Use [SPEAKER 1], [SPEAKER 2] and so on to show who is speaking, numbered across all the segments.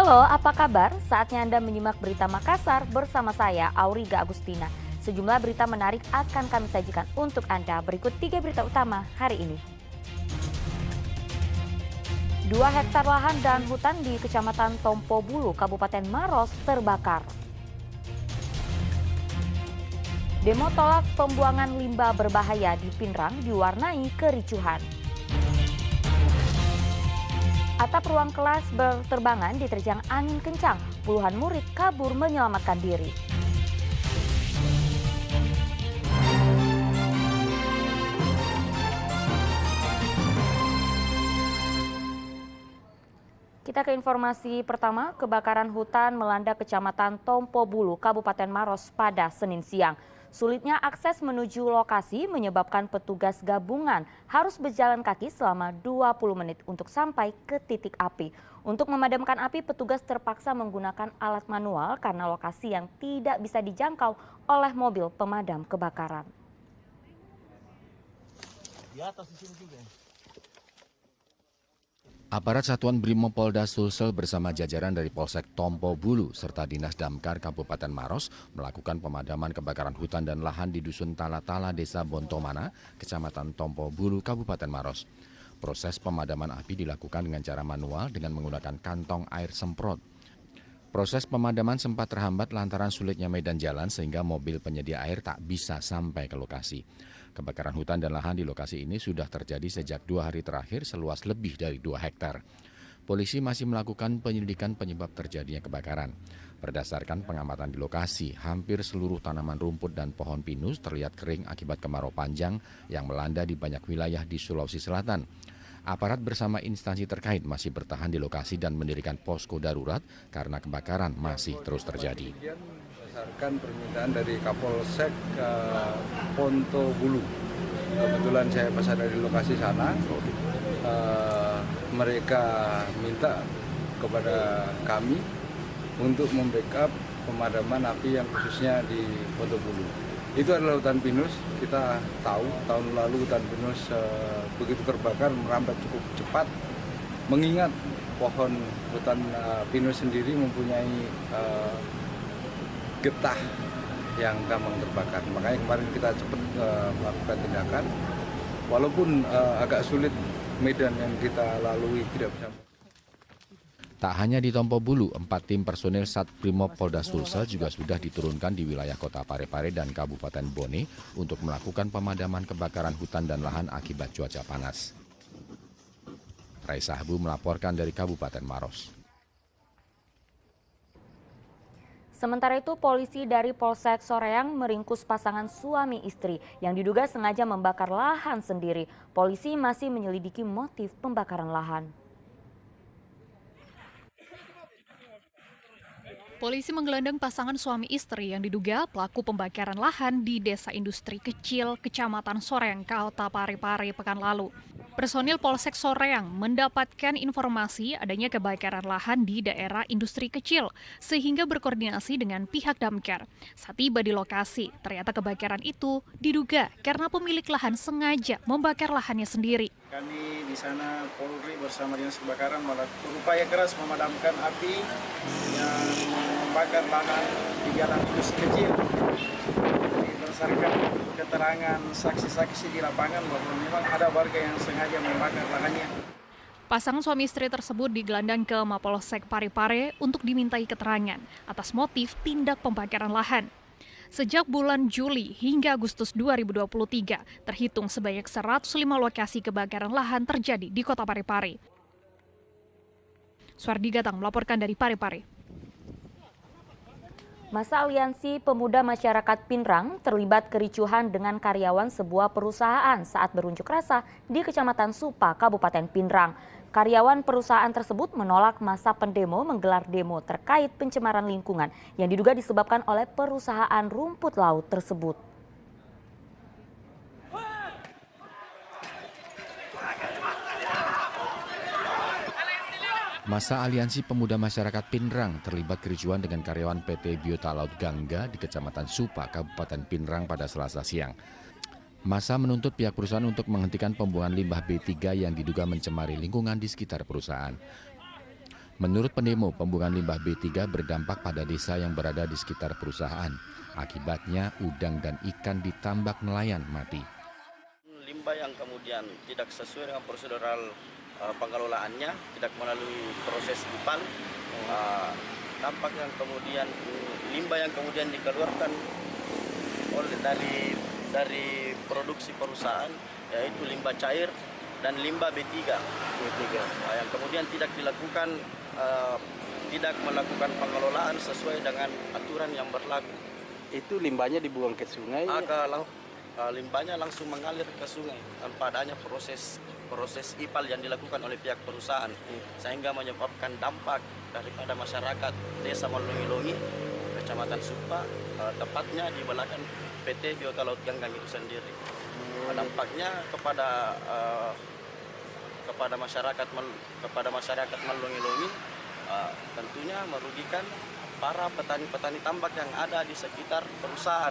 [SPEAKER 1] Halo, apa kabar? Saatnya Anda menyimak berita Makassar bersama saya, Auriga Agustina. Sejumlah berita menarik akan kami sajikan untuk Anda. Berikut 3 berita utama hari ini. 2 hektar lahan dan hutan di Kecamatan Tompo Bulu, Kabupaten Maros terbakar. Demo tolak pembuangan limbah berbahaya di Pinrang diwarnai kericuhan. Atap ruang kelas berterbangan diterjang angin kencang. Puluhan murid kabur menyelamatkan diri. Kita ke informasi pertama, kebakaran hutan melanda Kecamatan Tompo Bulu, Kabupaten Maros pada Senin siang. Sulitnya akses menuju lokasi menyebabkan petugas gabungan harus berjalan kaki selama 20 menit untuk sampai ke titik api. Untuk memadamkan api, petugas terpaksa menggunakan alat manual karena lokasi yang tidak bisa dijangkau oleh mobil pemadam kebakaran.
[SPEAKER 2] Di atas di sini juga.
[SPEAKER 3] Aparat Satuan Brimopolda Sulsel bersama jajaran dari Polsek Tompo Bulu serta Dinas Damkar Kabupaten Maros melakukan pemadaman kebakaran hutan dan lahan di Dusun Tala-Tala, Desa Bontomana, Kecamatan Tompo Bulu, Kabupaten Maros. Proses pemadaman api dilakukan dengan cara manual dengan menggunakan kantong air semprot. Proses pemadaman sempat terhambat lantaran sulitnya medan jalan sehingga mobil penyedia air tak bisa sampai ke lokasi. Kebakaran hutan dan lahan di lokasi ini sudah terjadi sejak 2 hari terakhir seluas lebih dari 2 hektar. Polisi masih melakukan penyelidikan penyebab terjadinya kebakaran. Berdasarkan pengamatan di lokasi, hampir seluruh tanaman rumput dan pohon pinus terlihat kering akibat kemarau panjang yang melanda di banyak wilayah di Sulawesi Selatan. Aparat bersama instansi terkait masih bertahan di lokasi dan mendirikan posko darurat karena kebakaran masih terus terjadi.
[SPEAKER 4] Berdasarkan permintaan dari Kapolsek Ponto Bulu, kebetulan saya pas ada di lokasi sana, mereka minta kepada kami untuk membackup pemadaman api yang khususnya di Ponto Bulu. Itu adalah hutan pinus. Kita tahu tahun lalu hutan pinus begitu terbakar merambat cukup cepat, mengingat pohon hutan pinus sendiri mempunyai getah yang gampang terbakar. Makanya kemarin kita cepat melakukan tindakan, walaupun agak sulit medan yang kita lalui tidak bisa.
[SPEAKER 3] Tak hanya di Tompo Bulu, 4 tim personil Satbrimob Polda Sulsel juga sudah diturunkan di wilayah Kota Parepare dan Kabupaten Bone untuk melakukan pemadaman kebakaran hutan dan lahan akibat cuaca panas. Raisa Habu melaporkan dari Kabupaten Maros.
[SPEAKER 1] Sementara itu, polisi dari Polsek Soreang meringkus pasangan suami istri yang diduga sengaja membakar lahan sendiri. Polisi masih menyelidiki motif pembakaran lahan.
[SPEAKER 5] Polisi menggelandang pasangan suami istri yang diduga pelaku pembakaran lahan di Desa Industri Kecil, Kecamatan Soreang, Kota Parepare pekan lalu. Personil Polsek Soreang mendapatkan informasi adanya kebakaran lahan di daerah industri kecil, sehingga berkoordinasi dengan pihak damkar. Saat tiba di lokasi, ternyata kebakaran itu diduga karena pemilik lahan sengaja membakar lahannya sendiri.
[SPEAKER 6] Kami di sana Polri bersama Dinas Kebakaran berupaya keras memadamkan api yang membakar lahan di jalan industri kecil. Berdasarkan keterangan saksi-saksi di lapangan bahwa memang ada warga yang sengaja membakar lahannya.
[SPEAKER 5] Pasangan suami istri tersebut digelandang ke Mapolsek Parepare untuk dimintai keterangan atas motif tindak pembakaran lahan. Sejak bulan Juli hingga Agustus 2023, terhitung sebanyak 105 lokasi kebakaran lahan terjadi di Kota Parepare. Suardi Gatang melaporkan dari Parepare.
[SPEAKER 1] Masa Aliansi Pemuda Masyarakat Pinrang terlibat kericuhan dengan karyawan sebuah perusahaan saat berunjuk rasa di Kecamatan Supa, Kabupaten Pinrang. Karyawan perusahaan tersebut menolak masa pendemo menggelar demo terkait pencemaran lingkungan yang diduga disebabkan oleh perusahaan rumput laut tersebut.
[SPEAKER 3] Masa Aliansi Pemuda Masyarakat Pinrang terlibat kericuhan dengan karyawan PT Biota Laut Gangga di Kecamatan Supa, Kabupaten Pinrang pada Selasa siang. Masa menuntut pihak perusahaan untuk menghentikan pembuangan limbah B3 yang diduga mencemari lingkungan di sekitar perusahaan. Menurut pendemo, pembuangan limbah B3 berdampak pada desa yang berada di sekitar perusahaan. Akibatnya, udang dan ikan di tambak nelayan mati.
[SPEAKER 7] Limbah yang kemudian tidak sesuai dengan prosedural pengelolaannya, tidak melalui proses IPAL, dampak yang kemudian limbah yang kemudian dikeluarkan oleh dari produksi perusahaan, yaitu limbah cair dan limbah B3. Yang kemudian tidak melakukan pengelolaan sesuai dengan aturan yang berlaku.
[SPEAKER 8] Itu limbahnya dibuang ke sungai?
[SPEAKER 7] Limbahnya langsung mengalir ke sungai tanpa adanya proses IPAL yang dilakukan oleh pihak perusahaan, sehingga menyebabkan dampak daripada masyarakat Desa Malongi-Longi, Kecamatan Supa, tepatnya di belakang PT Biota Laut Ganggang itu sendiri. Dampaknya kepada masyarakat Malongi-Longi tentunya merugikan para petani-petani tambak yang ada di sekitar perusahaan.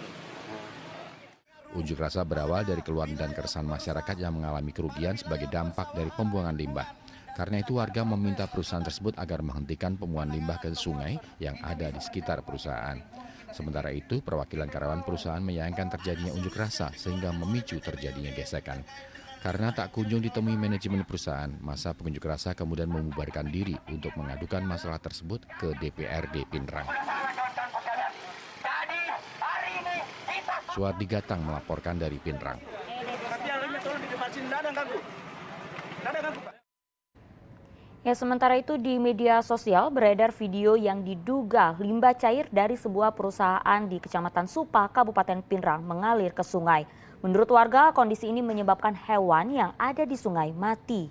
[SPEAKER 3] Unjuk rasa berawal dari keluhan dan keresahan masyarakat yang mengalami kerugian sebagai dampak dari pembuangan limbah. Karena itu warga meminta perusahaan tersebut agar menghentikan pembuangan limbah ke sungai yang ada di sekitar perusahaan. Sementara itu, perwakilan karyawan perusahaan menyayangkan terjadinya unjuk rasa sehingga memicu terjadinya gesekan. Karena tak kunjung ditemui manajemen perusahaan, masa pengunjuk rasa kemudian membubarkan diri untuk mengadukan masalah tersebut ke DPRD Pinrang. Suardi Gatang melaporkan dari Pinrang.
[SPEAKER 1] Ya, sementara itu di media sosial beredar video yang diduga limbah cair dari sebuah perusahaan di Kecamatan Supa, Kabupaten Pinrang mengalir ke sungai. Menurut warga, kondisi ini menyebabkan hewan yang ada di sungai mati.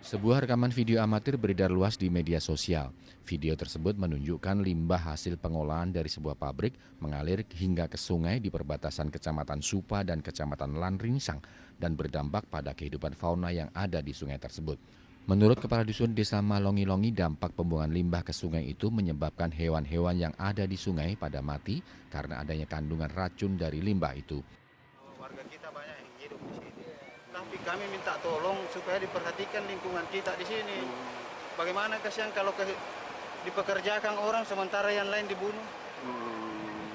[SPEAKER 3] Sebuah rekaman video amatir beredar luas di media sosial. Video tersebut menunjukkan limbah hasil pengolahan dari sebuah pabrik mengalir hingga ke sungai di perbatasan Kecamatan Supa dan Kecamatan Lanringsang dan berdampak pada kehidupan fauna yang ada di sungai tersebut. Menurut Kepala Dusun Desa Malongi-Longi, dampak pembuangan limbah ke sungai itu menyebabkan hewan-hewan yang ada di sungai pada mati karena adanya kandungan racun dari limbah itu.
[SPEAKER 6] Warga kita banyak yang hidup di sini. Tapi kami minta tolong supaya diperhatikan lingkungan kita di sini. Bagaimana kasihan kalau dipekerjakan orang sementara yang lain dibunuh?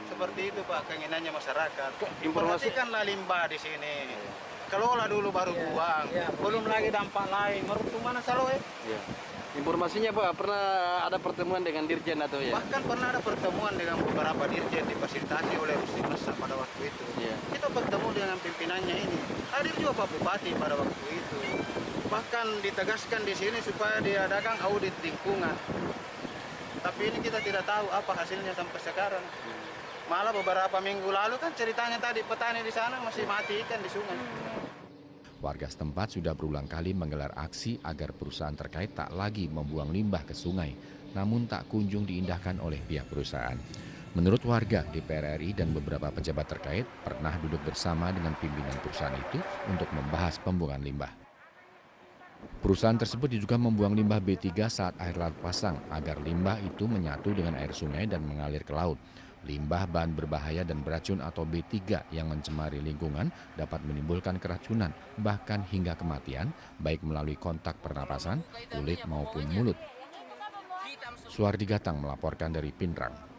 [SPEAKER 6] Seperti itu Pak, keinginannya masyarakat. Perhatikanlah limbah di sini. Kelola dulu baru buang. Belum lagi dampak lain. Menurut mana selalu
[SPEAKER 8] Informasinya Pak, pernah ada pertemuan dengan Dirjen atau ya?
[SPEAKER 6] Bahkan pernah ada pertemuan dengan beberapa dirjen difasilitasi oleh Rusdi Mesa pada waktu itu. Kita bertemu dengan pimpinannya ini. Hadir juga Pak Bupati pada waktu itu. Bahkan ditegaskan di sini supaya diadakan audit lingkungan. Tapi ini kita tidak tahu apa hasilnya sampai sekarang. Malah beberapa minggu lalu kan ceritanya tadi petani di sana masih mati ikan di sungai.
[SPEAKER 3] Warga setempat sudah berulang kali menggelar aksi agar perusahaan terkait tak lagi membuang limbah ke sungai, namun tak kunjung diindahkan oleh pihak perusahaan. Menurut warga, DPR RI dan beberapa pejabat terkait pernah duduk bersama dengan pimpinan perusahaan itu untuk membahas pembuangan limbah. Perusahaan tersebut diduga membuang limbah B3 saat air laut pasang agar limbah itu menyatu dengan air sungai dan mengalir ke laut. Limbah bahan berbahaya dan beracun atau B3 yang mencemari lingkungan dapat menimbulkan keracunan, bahkan hingga kematian, baik melalui kontak pernapasan, kulit maupun mulut. Suardi Gatang melaporkan dari Pinrang.